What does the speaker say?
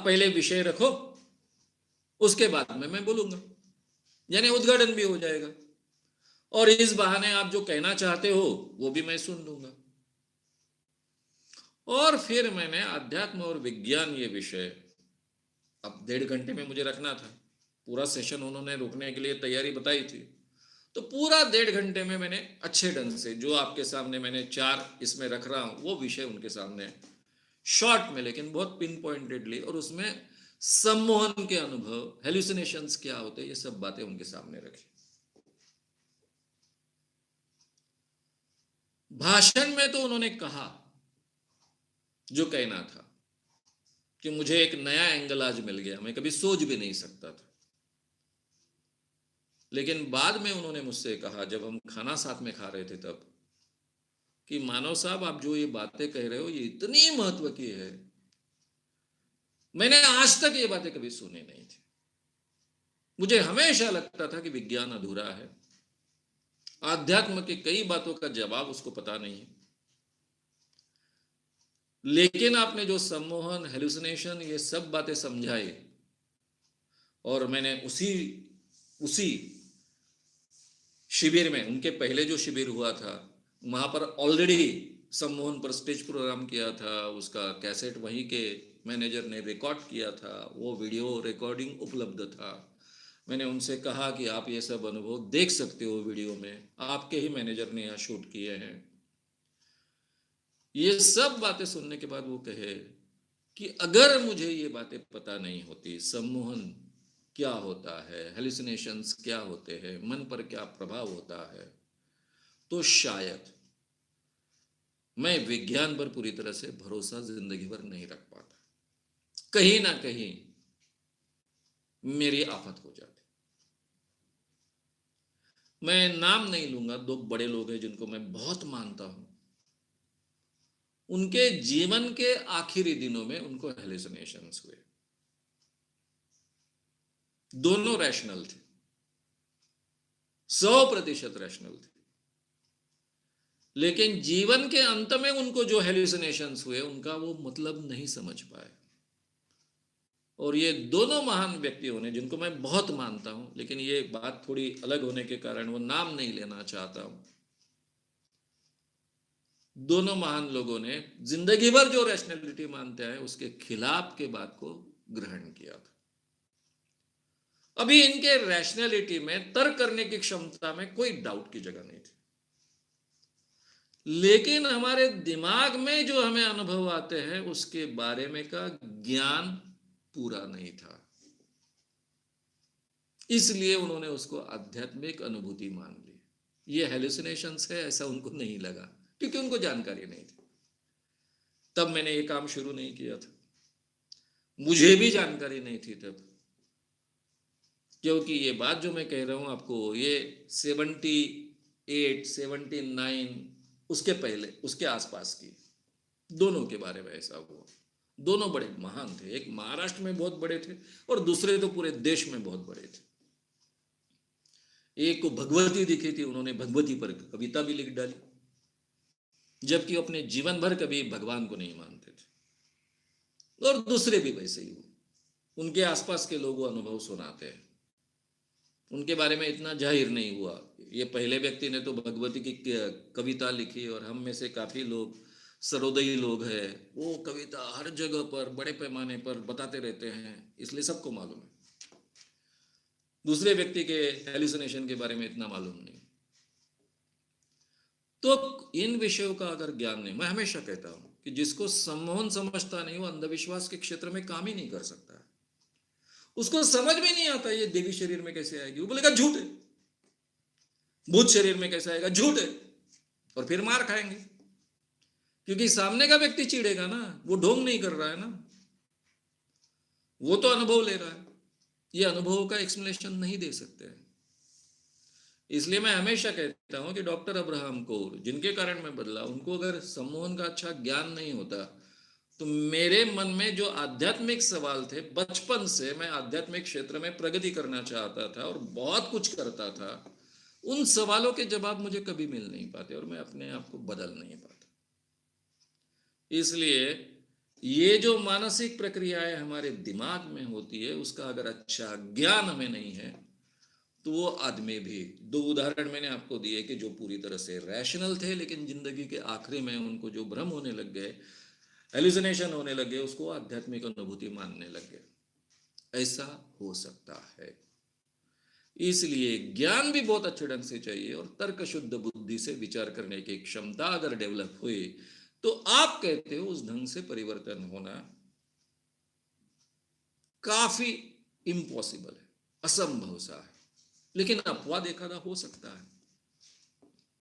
आप पहले विषय रखो, उसके बाद में मैं बोलूंगा, यानी उद्घाटन भी हो जाएगा, और इस बहाने आप जो कहना चाहते हो वो भी मैं सुन लूंगा। और फिर मैंने अध्यात्म और विज्ञान ये विषय अब 1.5 घंटे में मुझे रखना था। पूरा सेशन उन्होंने रोकने के लिए तैयारी बताई थी, तो पूरा 1.5 घंटे में मैंने अच्छे ढंग से जो आपके सामने मैंने 4 इसमें रख रहा हूं वो विषय उनके सामने शॉर्ट में लेकिन बहुत पिन पॉइंटेडली, और उसमें सम्मोहन के अनुभव, हेलुसिनेशंस क्या होते हैं, ये सब बातें उनके सामने रखी। भाषण में तो उन्होंने कहा जो कहना था कि मुझे एक नया एंगल आज मिल गया, मैं कभी सोच भी नहीं सकता था। लेकिन बाद में उन्होंने मुझसे कहा, जब हम खाना साथ में खा रहे थे तब, कि मानव साहब आप जो ये बातें कह रहे हो ये इतनी महत्व की है, मैंने आज तक ये बातें कभी सुनी नहीं थी। मुझे हमेशा लगता था कि विज्ञान अधूरा है, आध्यात्म की कई बातों का जवाब उसको पता नहीं है, लेकिन आपने जो सम्मोहन, हेलुसिनेशन, ये सब बातें समझाई, और मैंने उसी उसी शिविर में, उनके पहले जो शिविर हुआ था वहां पर ऑलरेडी सम्मोहन पर स्टेज प्रोग्राम किया था, उसका कैसेट वहीं के मैनेजर ने रिकॉर्ड किया था, वो वीडियो रिकॉर्डिंग उपलब्ध था। मैंने उनसे कहा कि आप ये सब अनुभव देख सकते हो वीडियो में, आपके ही मैनेजर ने यहाँ शूट किए हैं। ये सब बातें सुनने के बाद वो कहे कि अगर मुझे ये बातें पता नहीं होती, सम्मोहन क्या होता है, हेलुसिनेशंस क्या होते हैं, मन पर क्या प्रभाव होता है, तो शायद मैं विज्ञान पर पूरी तरह से भरोसा जिंदगी भर नहीं रख पाता, कहीं ना कहीं मेरी आफत हो जाती। मैं नाम नहीं लूंगा, 2 बड़े लोग हैं जिनको मैं बहुत मानता हूं, उनके जीवन के आखिरी दिनों में उनको हेलुसिनेशंस हुए। दोनों रैशनल थे, 100% रैशनल थे, लेकिन जीवन के अंत में उनको जो हेलुसिनेशंस हुए उनका वो मतलब नहीं समझ पाए। और ये दोनों महान व्यक्तियों ने, जिनको मैं बहुत मानता हूं, लेकिन ये बात थोड़ी अलग होने के कारण वो नाम नहीं लेना चाहता हूं, दोनों महान लोगों ने जिंदगी भर जो रैशनैलिटी मानते हैं उसके खिलाफ के बात को ग्रहण किया था। अभी इनके रैशनैलिटी में, तर्क करने की क्षमता में कोई डाउट की जगह नहीं थी, लेकिन हमारे दिमाग में जो हमें अनुभव आते हैं उसके बारे में का ज्ञान पूरा नहीं था, इसलिए उन्होंने उसको आध्यात्मिक अनुभूति मान ली। ये हेलुसिनेशंस है ऐसा उनको नहीं लगा, क्योंकि उनको जानकारी नहीं थी। तब मैंने ये काम शुरू नहीं किया था, मुझे भी जानकारी नहीं थी तब, क्योंकि ये बात जो मैं कह रहा हूं आपको, ये 78, 79, उसके पहले, उसके आसपास की, दोनों के बारे में ऐसा हुआ। दोनों बड़े महान थे, एक महाराष्ट्र में बहुत बड़े थे और दूसरे तो पूरे देश में बहुत बड़े थे। एक को भगवती दिखी थी, उन्होंने भगवती पर कविता भी लिख डाली, जबकि अपने जीवन भर कभी भगवान को नहीं मानते थे। और दूसरे भी वैसे ही हुए, उनके आसपास के लोग अनुभव सुनाते हैं, उनके बारे में इतना जाहिर नहीं हुआ। ये पहले व्यक्ति ने तो भगवती की कविता लिखी, और हम में से काफी लोग सरोदयी लोग हैं, वो कविता हर जगह पर बड़े पैमाने पर बताते रहते हैं, इसलिए सबको मालूम है। दूसरे व्यक्ति के हेलुसिनेशन के बारे में इतना मालूम नहीं। तो इन विषयों का अगर ज्ञान नहीं, मैं हमेशा कहता हूं कि जिसको सम्मोहन समझता नहीं वो अंधविश्वास के क्षेत्र में काम ही नहीं कर सकता। उसको समझ में नहीं आता ये देवी शरीर में कैसे आएगी, वो बोलेगा झूठ है, भूत शरीर में कैसे आएगा, झूठ है, और फिर मार खाएंगे, क्योंकि सामने का व्यक्ति चिढ़ेगा ना, वो ढोंग नहीं कर रहा है ना, वो तो अनुभव ले रहा है, ये अनुभवों का एक्सप्लेनेशन नहीं दे सकते हैं। इसलिए मैं हमेशा कहता हूं कि डॉक्टर अब्राहम कौर, जिनके कारण मैं बदला, उनको अगर सम्मोहन का अच्छा ज्ञान नहीं होता तो मेरे मन में जो आध्यात्मिक सवाल थे, बचपन से मैं आध्यात्मिक क्षेत्र में प्रगति करना चाहता था और बहुत कुछ करता था, उन सवालों के जवाब मुझे कभी मिल नहीं पाते और मैं अपने आप को बदल नहीं पाता। इसलिए ये जो मानसिक प्रक्रियाएं हमारे दिमाग में होती है, उसका अगर अच्छा ज्ञान हमें नहीं है, तो वो आदमी भी, दो उदाहरण मैंने आपको दिए कि जो पूरी तरह से रैशनल थे, लेकिन जिंदगी के आखिरी में उनको जो भ्रम होने लग गए, हेलुसिनेशन होने लगे, उसको आध्यात्मिक अनुभूति मानने लग गए। ऐसा हो सकता है। इसलिए ज्ञान भी बहुत अच्छे ढंग से चाहिए, और तर्क शुद्ध बुद्धि से विचार करने की क्षमता अगर डेवलप हुई, तो आप कहते हो उस ढंग से परिवर्तन होना काफी इम्पॉसिबल है, असंभव सा है। लेकिन अपवाद एखादा हो सकता है।